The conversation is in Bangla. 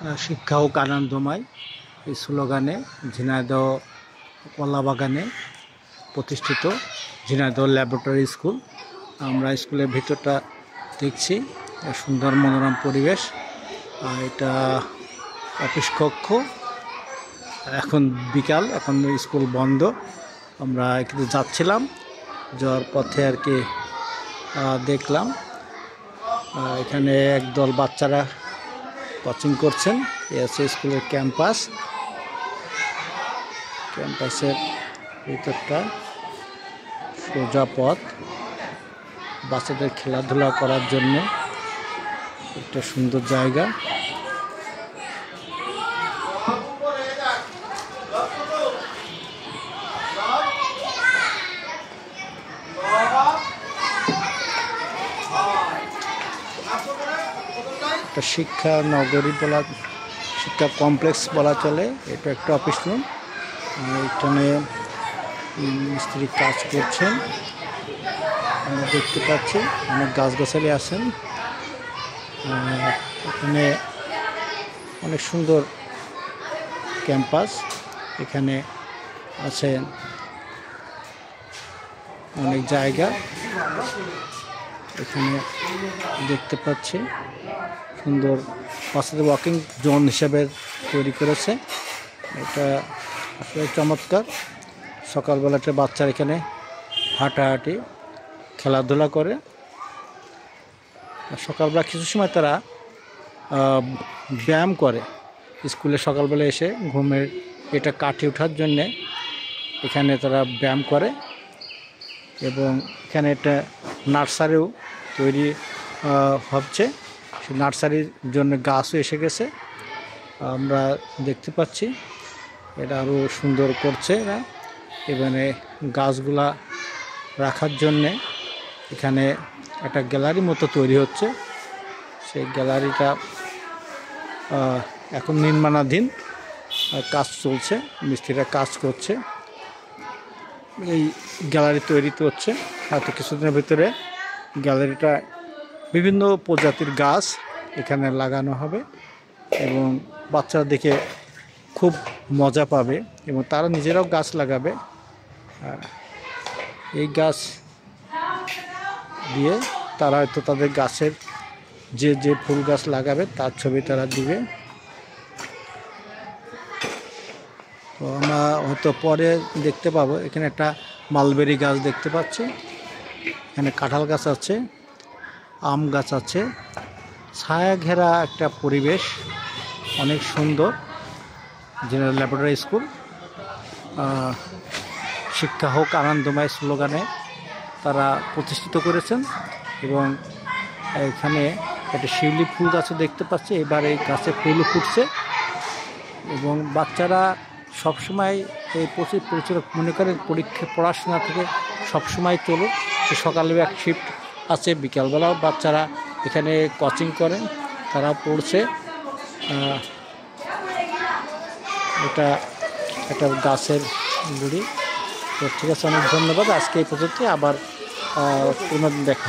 শিক্ষা হোক আনন্দময় এই স্লোগানে ঝিনাইদহ কলাবাগানে প্রতিষ্ঠিত ঝিনাইদহ ল্যাবরেটরি স্কুল। আমরা স্কুলের ভিতরটা দেখছি, সুন্দর মনোরম পরিবেশ। এটা অফিস কক্ষ। এখন বিকাল, এখন স্কুল বন্ধ। আমরা এখানে যাচ্ছিলাম, যাওয়ার পথে আর কি দেখলাম এখানে একদল বাচ্চারা কোচিং করছেন। এ আছে স্কুলের ক্যাম্পাসের ভিতরটা সোজা পথ, বাচ্চাদের খেলাধুলা করার জন্য একটা সুন্দর জায়গা। একটা শিক্ষা নগরী বলা, শিক্ষা কমপ্লেক্স বলা চলে। এটা একটা অফিস রুম। এখানে মিস্ত্রি কাজ করছেন, আমরা দেখতে পাচ্ছি। অনেক গাছগাছালি আছেন। এখানে অনেক সুন্দর ক্যাম্পাস। এখানে আছে অনেক জায়গা, এখানে দেখতে পাচ্ছি। সুন্দর বাচ্চাদের ওয়াকিং জোন হিসেবে তৈরি করেছে। এটা আসলে চমৎকার। সকালবেলাতে বাচ্চারা এখানে হাঁটাহাঁটি খেলাধুলা করে। সকালবেলা কিছু সময় তারা ব্যায়াম করে। স্কুলে সকালবেলা এসে ঘুমের এটা কাটিয়ে ওঠার জন্যে এখানে তারা ব্যায়াম করে। এবং এখানে একটা নার্সারিও তৈরি হচ্ছে। সেই নার্সারির জন্য গাছও এসে গেছে, আমরা দেখতে পাচ্ছি। এটা আরও সুন্দর করছে এরা। এখানে গাছগুলা রাখার জন্যে এখানে একটা গ্যালারি মতো তৈরি হচ্ছে। সেই গ্যালারিটা এখন নির্মাণাধীন, কাজ চলছে, মিস্ত্রিরা কাজ করছে। এই গ্যালারি তৈরি হচ্ছে, হয়তো কিছুদিনের ভিতরে গ্যালারিটা বিভিন্ন প্রজাতির গাছ এখানে লাগানো হবে এবং বাচ্চারা দেখে খুব মজা পাবে এবং তারা নিজেরাও গাছ লাগাবে। এই গাছ দিয়ে তারা হয়তো তাদের গাছের যে ফুল গাছ লাগাবে তার ছবি তারা দিবে। তো আমরা হয়তো পরে দেখতে পাবো। এখানে একটা মালবেরি গাছ দেখতে পাচ্ছি, এখানে কাঁঠাল গাছ আছে, আম গাছ আছে। ছায়া ঘেরা একটা পরিবেশ, অনেক সুন্দর। General laboratory school. শিক্ষা হোক আনন্দময় স্লোগানে তারা প্রতিষ্ঠিত করেছেন। এবং এখানে একটা শিউলি ফুল গাছও দেখতে পাচ্ছি। এবার এই গাছে ফুলও ফুটছে এবং বাচ্চারা সবসময় এই পরিচালক মনে করেন পড়াশোনা থেকে সবসময় চলুক। সকালে এক শিফট আছে, বিকালবেলাও বাচ্চারা এখানে কোচিং করেন, তারা পড়ছে। এটা একটা গাছের গুড়ি। তো ঠিক আছে, অনেক ধন্যবাদ। আজকে এই পর্যন্ত, আবার কোনো দেখা।